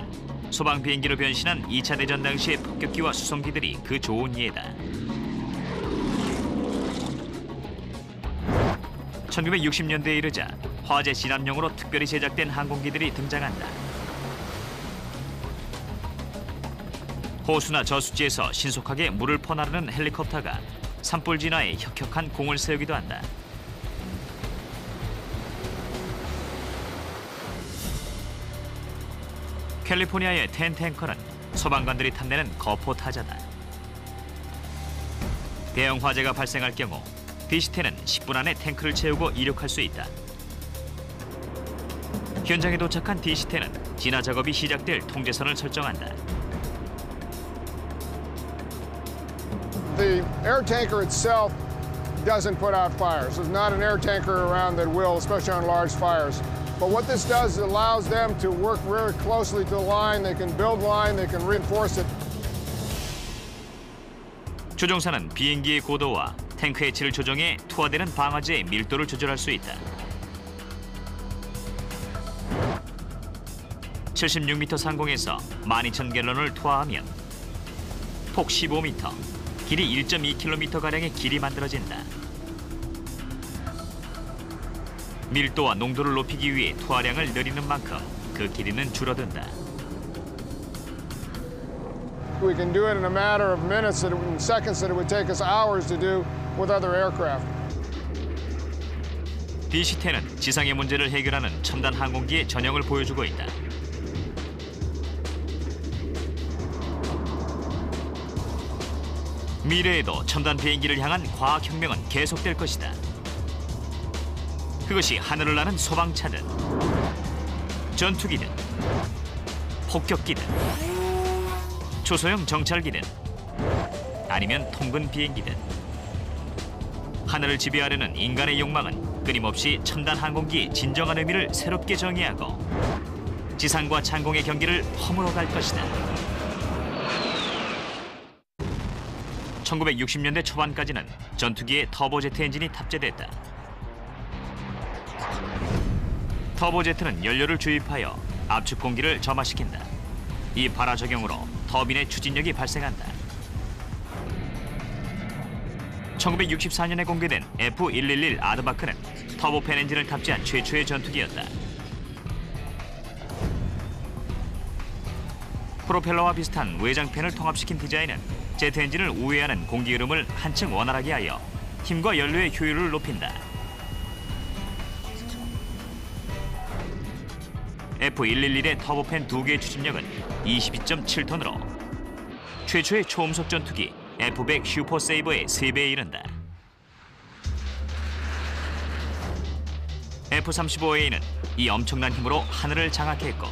소방 비행기로 변신한 2차 대전 당시의 폭격기와 수송기들이 그 좋은 예다. 1960년대에 이르자 화재 진압용으로 특별히 제작된 항공기들이 등장한다. 호수나 저수지에서 신속하게 물을 퍼나르는 헬리콥터가 산불 진화에 혁혁한 공을 세우기도 한다. 캘리포니아의 텐 탱커는 소방관들이 탐내는 거포 타자다. 대형 화재가 발생할 경우 DC-10은 10분 안에 탱크를 채우고 이륙할 수 있다. 현장에 도착한 DC-10은 진화 작업이 시작될 통제선을 설정한다. The air tanker itself doesn't put out fires. There's not an air tanker around that will, especially on large fires. But what this does is it allows them to work very closely to the line. They can build line, they can reinforce it. 조종사는 비행기의 고도와 탱크 해치를 조정해 투하되는 방아지의 밀도를 조절할 수 있다. 76m 상공에서 12,000갤런을 투하하면 폭 15m, 길이 1.2km가량의 길이 만들어진다. 밀도와 농도를 높이기 위해 투하량을 늘리는 만큼 그 길이는 줄어든다. We can do it in a matter of minutes, seconds that it would take us hours to do with other aircraft. DC-10은 지상의 문제를 해결하는 첨단 항공기의 전형을 보여주고 있다. 미래에도 첨단 비행기를 향한 과학혁명은 계속될 것이다. 그것이 하늘을 나는 소방차든, 전투기든, 폭격기든, 초소형 정찰기든, 아니면 통근 비행기든. 하늘을 지배하려는 인간의 욕망은 끊임없이 첨단 항공기의 진정한 의미를 새롭게 정의하고 지상과 창공의 경기를 허물어 갈 것이다. 1960년대 초반까지는 전투기에 터보제트 엔진이 탑재됐다. 터보제트는 연료를 주입하여 압축 공기를 점화시킨다. 이 발화 작용으로 터빈의 추진력이 발생한다. 1964년에 공개된 F111 아드바크는 터보팬 엔진을 탑재한 최초의 전투기였다. 프로펠러와 비슷한 외장팬을 통합시킨 디자인은 제트 엔진을 우회하는 공기 흐름을 한층 원활하게 하여 힘과 연료의 효율을 높인다. F111의 터보팬 2개의 추진력은 22.7톤으로 최초의 초음속 전투기 F100 슈퍼세이버의 3배에 이른다. F-35A는 이 엄청난 힘으로 하늘을 장악했고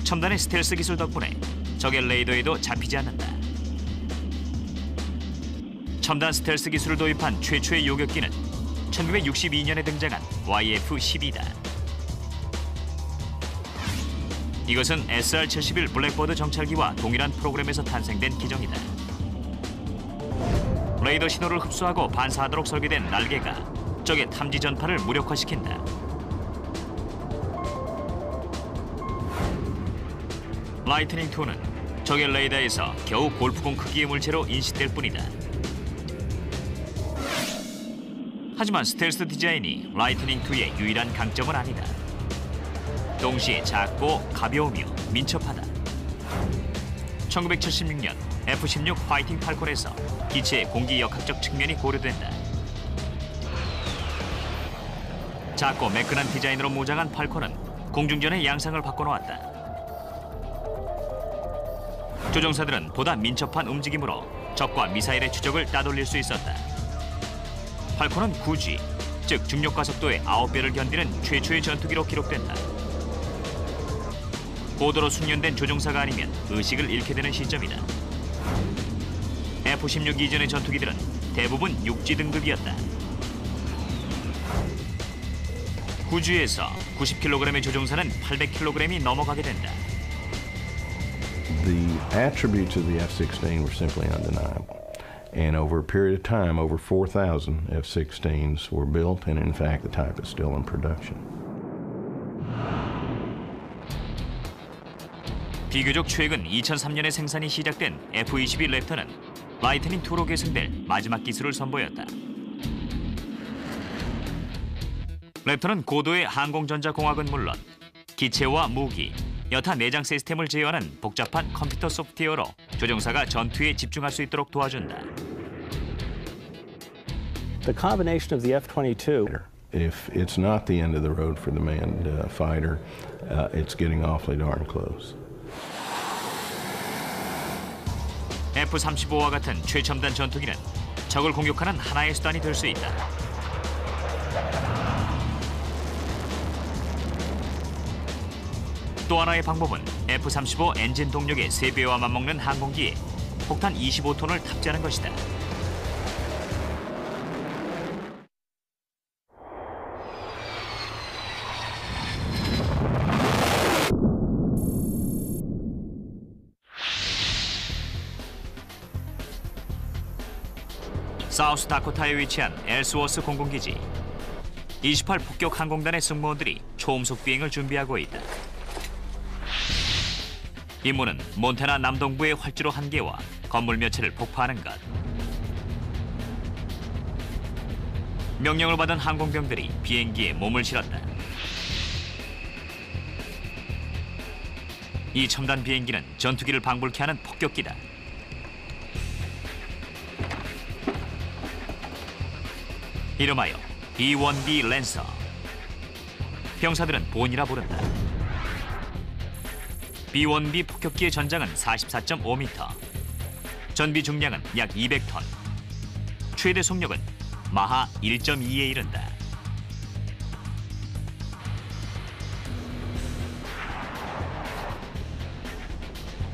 첨단의 스텔스 기술 덕분에 적의 레이더에도 잡히지 않는다. 첨단 스텔스 기술을 도입한 최초의 요격기는 1962년에 등장한 YF-12다. 이것은 SR-71 블랙버드 정찰기와 동일한 프로그램에서 탄생된 기종이다. 레이더 신호를 흡수하고 반사하도록 설계된 날개가 적의 탐지 전파를 무력화시킨다. 라이트닝2는 적의 레이더에서 겨우 골프공 크기의 물체로 인식될 뿐이다. 하지만 스텔스 디자인이 라이트닝2의 유일한 강점은 아니다. 동시에 작고 가벼우며 민첩하다. 1976년 F-16 파이팅 팔콘에서 기체의 공기 역학적 측면이 고려된다. 작고 매끈한 디자인으로 무장한 팔콘은 공중전의 양상을 바꿔놓았다. 조종사들은 보다 민첩한 움직임으로 적과 미사일의 추적을 따돌릴 수 있었다. 팔콘은 9G, 즉 중력 가속도의 9배를 견디는 최초의 전투기로 기록된다. 고도로 숙련된 조종사가 아니면 의식을 잃게 되는 시점이다. F-16 이전의 전투기들은 대부분 육지 등급이었다. 구주에서 90kg의 조종사는 800kg이 넘어가게 된다. The attributes of the F-16 were simply undeniable. And over a period of time, over 4,000 F-16s were built, and in fact, the type is still in production. 비교적 최근 2003년에 생산이 시작된 F-22 랩터는 라이트닝 2로 계승될 마지막 기술을 선보였다. 랩터는 고도의 항공전자공학은 물론 기체와 무기, 여타 내장 시스템을 제어하는 복잡한 컴퓨터 소프트웨어로 조종사가 전투에 집중할 수 있도록 도와준다. The combination of the F-22. If it's not the end of the road for the manned fighter, it's getting awfully darn close. F-35와 같은 최첨단 전투기는 적을 공격하는 하나의 수단이 될 수 있다. 또 하나의 방법은 F-35 엔진 동력의 3배와 맞먹는 항공기에 폭탄 25톤을 탑재하는 것이다. 사우스 다코타에 위치한 엘스워스 공군기지. 28 폭격 항공단의 승무원들이 초음속 비행을 준비하고 있다. 임무는 몬태나 남동부의 활주로 한 개와 건물 몇 채를 폭파하는 것. 명령을 받은 항공병들이 비행기에 몸을 실었다. 이 첨단 비행기는 전투기를 방불케 하는 폭격기다. 이름하여 B-1B 랜서. 병사들은 본이라 부른다. B-1B 폭격기의 전장은 44.5m, 전비 중량은 약 200톤, 최대 속력은 마하 1.2에 이른다.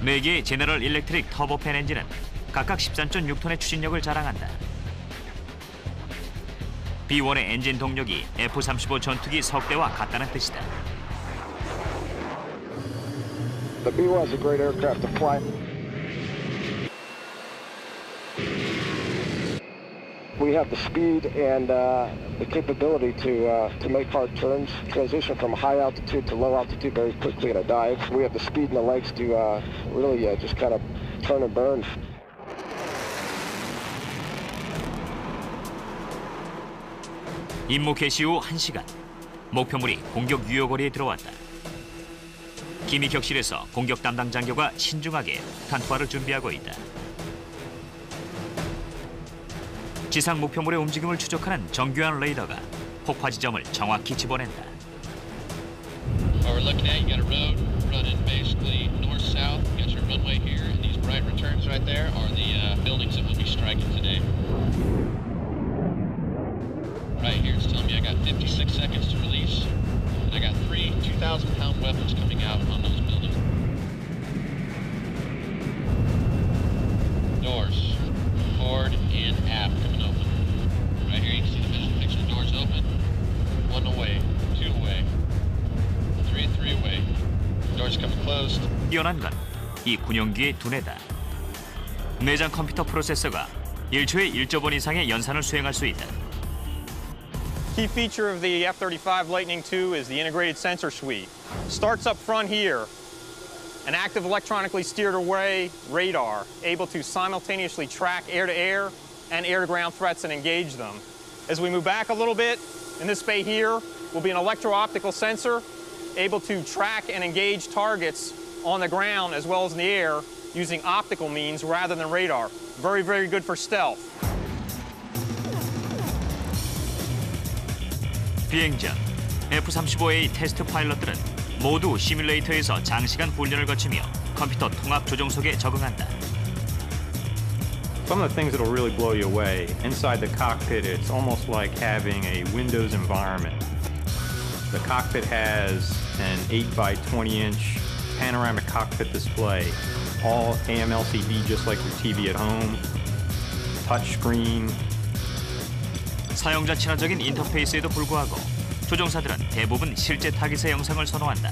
네 개의 제너럴 일렉트릭 터보팬 엔진은 각각 13.6톤의 추진력을 자랑한다. B-1의 엔진 동력이 F-35 전투기 석대와 같다는 뜻이다. The B-1 is a great aircraft to fly. We have the speed and the capability to make hard turns, transition from high altitude to low altitude very quickly in a dive. We have the speed and the legs to really just kind of turn and burn. 임무 개시 후 1시간, 목표물이 공격 유효거리에 들어왔다. 기미 격실에서 공격 담당 장교가 신중하게 폭탄 투하를 준비하고 있다. 지상 목표물의 움직임을 추적하는 정교한 레이더가 폭파 지점을 정확히 집어낸다. What we're looking at, you got a road running basically north-south. You got your runway here, and these bright returns right there are the buildings that we'll be striking today. Right here, it's telling me I got 56 seconds to release, and I got 3 2,000-pound weapons coming out on those buildings. Doors, forward and aft coming open. Right here, you can see the visual picture. Doors open, 1 away, 2 away, 3 away. Doors coming closed. 뛰어난 건 이 군용기의 두뇌다. 내장 컴퓨터 프로세서가 1초에 1조 번 이상의 연산을 수행할 수 있다. Key feature of the F-35 Lightning II is the integrated sensor suite. Starts up front here, an active electronically steered away radar able to simultaneously track air-to-air and air-to-ground threats and engage them. As we move back a little bit, in this bay here will be an electro-optical sensor able to track and engage targets on the ground as well as in the air using optical means rather than radar. Very, very good for stealth. 비행전, F-35A 테스트 파일럿들은 모두 시뮬레이터에서 장시간 훈련을 거치며 컴퓨터 통합 조종석에 적응한다. Some of the things that will really blow you away, inside the cockpit, it's almost like having a Windows environment. The cockpit has an 8 by 20-inch panoramic cockpit display, all AMLCD just like your TV at home. touchscreen. 사용자 친화적인 인터페이스에도 불구하고 조종사들은 대부분 실제 타깃의 영상을 선호한다.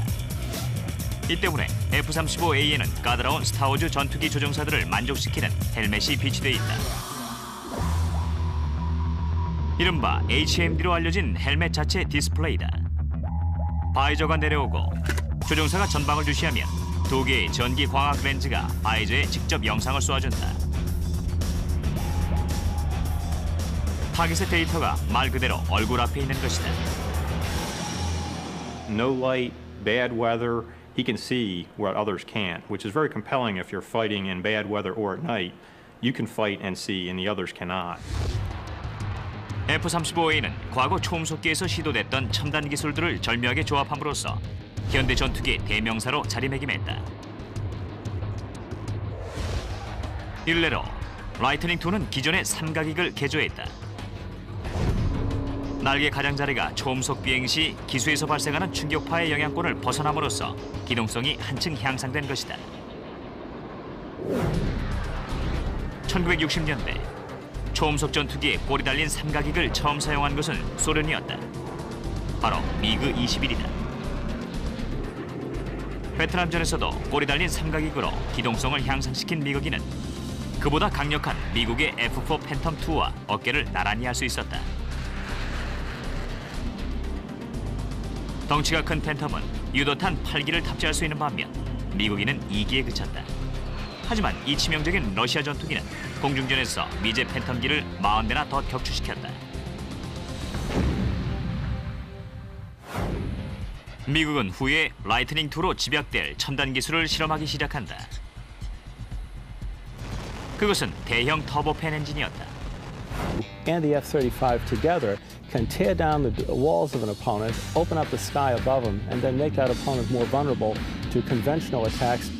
이 때문에 F-35A에는 까다로운 스타워즈 전투기 조종사들을 만족시키는 헬멧이 비치돼 있다. 이른바 HMD로 알려진 헬멧 자체 디스플레이다. 바이저가 내려오고 조종사가 전방을 주시하면 2개의 전기 광학 렌즈가 바이저에 직접 영상을 쏘아준다. 타깃의 데이터가 말 그대로 얼굴 앞에 있는 것이다. No light, bad weather, he can see what others can't, which is very compelling if you're fighting in bad weather or at night. You can fight and see and the others cannot. F-35A는 과거 초음속기에서 시도됐던 첨단 기술들을 절묘하게 조합함으로써 현대 전투기의 대명사로 자리매김했다. 일례로 라이트닝2는 기존의 삼각익을 개조했다. 날개 가장자리가 초음속 비행 시 기수에서 발생하는 충격파의 영향권을 벗어남으로써 기동성이 한층 향상된 것이다. 1960년대 초음속 전투기에 꼬리 달린 삼각익을 처음 사용한 것은 소련이었다. 바로 미그 21이다. 베트남전에서도 꼬리 달린 삼각익으로 기동성을 향상시킨 미국인은 그보다 강력한 미국의 F-4 팬텀2와 어깨를 나란히 할 수 있었다. 덩치가 큰 팬텀은 유도탄 8기를 탑재할 수 있는 반면 미국인은 2기에 그쳤다. 하지만 이 치명적인 러시아 전투기는 공중전에서 미제 팬텀기를 40대나 더 격추시켰다. 미국은 후에 라이트닝2로 집약될 첨단 기술을 실험하기 시작한다. 그것은 대형 터보팬 엔진이었다. And the F-35 together can tear down the walls of an opponent, open up the sky above them, and then make that opponent more vulnerable to conventional attacks.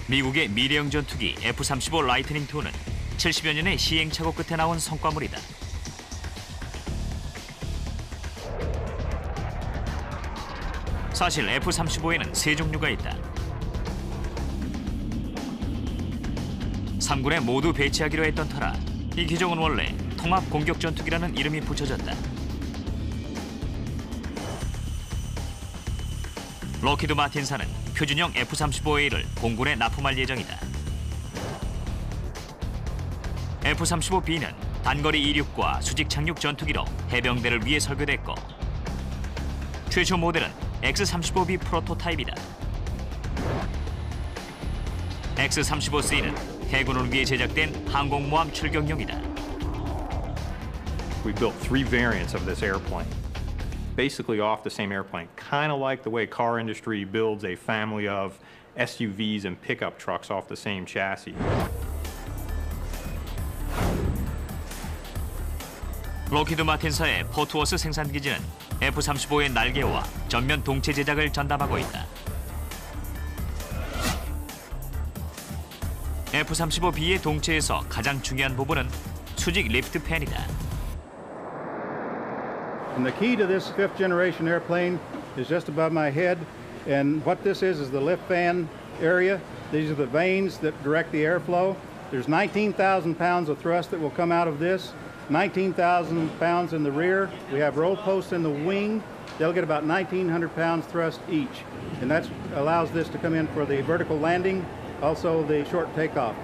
미국의 미래형 전투기 F-35 라이트닝2는 70여 년의 시행착오 끝에 나온 성과물이다. 사실 F-35에는 세 종류가 있다. 3군에 모두 배치하기로 했던 터라 이 기종은 원래 통합 공격 전투기라는 이름이 붙여졌다. 록히드 마틴사는 표준형 F-35A를 공군에 납품할 예정이다. F-35B는 단거리 이륙과 수직 착륙 전투기로 해병대를 위해 설계됐고 최초 모델은 X-35B 프로토타입이다. X-35C는 해군을 위해 제작된 항공모함 출격용이다. We built 3 variants of this airplane. Basically off the same airplane, kind of like the way car industry builds a family of SUVs and pickup trucks off the same chassis. 록히드 마틴사의 포트워스 생산기지는 F-35의 날개와 전면 동체 제작을 전담하고 있다. F-35B의 동체에서 가장 중요한 부분은 수직 리프트 팬이다. And the key to this 5th generation airplane is just above my head. And what this is the lift fan area. These are the vanes that direct the airflow. There's 19,000 pounds of thrust that will come out of this. 19,000 pounds in the rear. We have roll posts in the wing. They'll get about 1,900 pounds thrust each. And that allows this to come in for the vertical landing, also the short takeoff.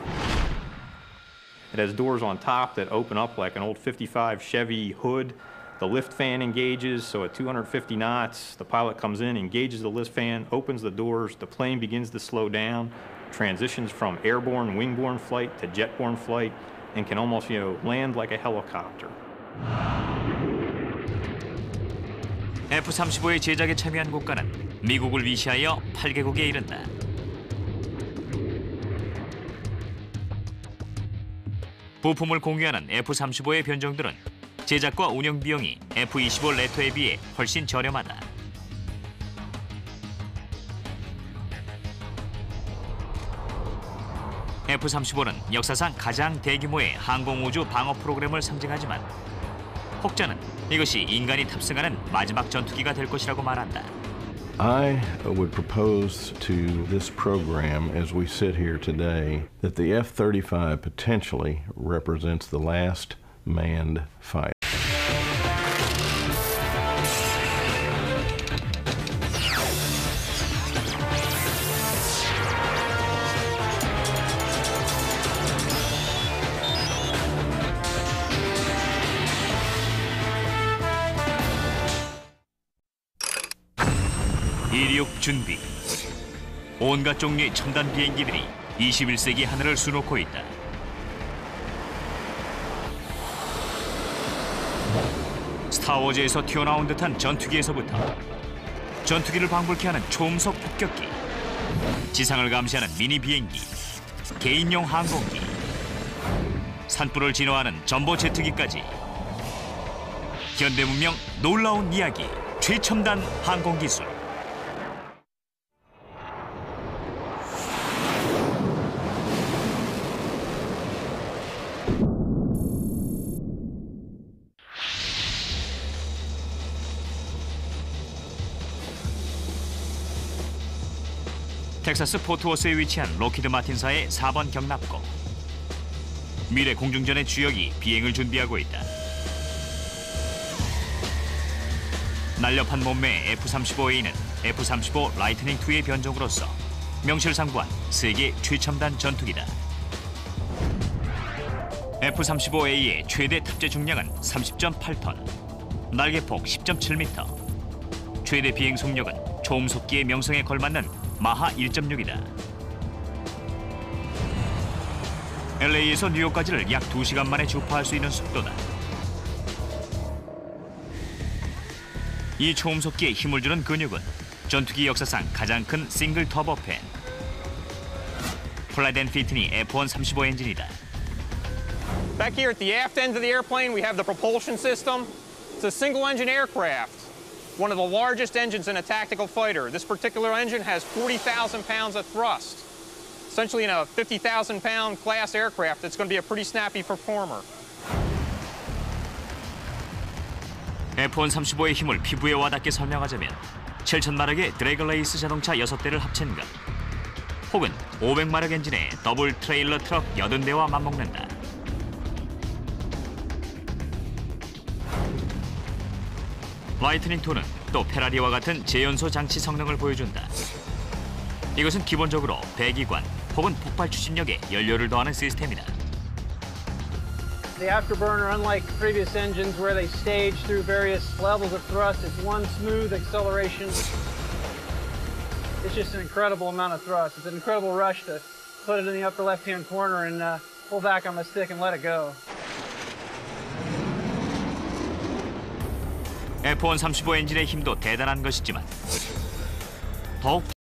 It has doors on top that open up like an old 55 Chevy hood. The lift fan engages, so at 250 knots, the pilot comes in, engages the lift fan, opens the doors, the plane begins to slow down, transitions from airborne, wingborne flight to jetborne flight, and can almost, land like a helicopter. F-35의 제작에 참여한 국가는 미국을 위시하여 8개국에 이른다. 부품을 공유하는 F-35의 변종들은 제작과 운영 비용이 F-25 레터에 비해 훨씬 저렴하다. F-35는 역사상 가장 대규모의 항공우주 방어 프로그램을 상징하지만 혹자는 이것이 인간이 탑승하는 마지막 전투기가 될 것이라고 말한다. I would propose to this program as we sit here today that the F-35 potentially represents the last manned fighter. 이륙 준비. 온갖 종류의 첨단 비행기들이 21세기 하늘을 수놓고 있다. 스타워즈에서 튀어나온 듯한 전투기에서부터 전투기를 방불케 하는 초음속 폭격기, 지상을 감시하는 미니 비행기, 개인용 항공기, 산불을 진화하는 전보 제트기까지 현대 문명 놀라운 이야기, 최첨단 항공 기술. 텍사스 포트워스에 위치한 록히드 마틴사의 4번 경납고. 미래 공중전의 주역이 비행을 준비하고 있다. 날렵한 몸매의 F-35A는 F-35 라이트닝 II의 변종으로서 명실상부한 세계 최첨단 전투기다. F-35A의 최대 탑재 중량은 30.8톤, 날개폭 10.7m, 최대 비행 속력은 초음속기의 명성에 걸맞는 마하 1.6이다. LA에서 뉴욕까지를 약 2시간 만에 주파할 수 있는 속도다. 이 초음속기에 힘을 주는 근육은 전투기 역사상 가장 큰 싱글 터보팬 플랫 앤 피트니 F-135 엔진이다. Back here at the aft end of the airplane, we have the propulsion system. It's a single-engine aircraft, one of the largest engines in a tactical fighter. This particular engine has 40,000 pounds of thrust. Essentially, in a 50,000-pound class aircraft, it's going to be a pretty snappy performer. F-135의 힘을 피부에 와닿게 설명하자면 7,000마력의 드래그레이스 자동차 6대를 합친 것, 혹은 500마력 엔진의 더블 트레일러 트럭 80대와 맞먹는다. 라이트닝 II는 또 페라리와 같은 제연소 장치 성능을 보여준다. 이것은 기본적으로 배기관 혹은 폭발 추진력에 연료를 더하는 시스템이다. The afterburner, unlike previous engines where they stage through various levels of thrust, it's one smooth acceleration. It's just an incredible amount of thrust. It's an incredible rush to put it in the upper left-hand corner and pull back on the stick and let it go. F-135 엔진의 힘도 대단한 것이지만 더욱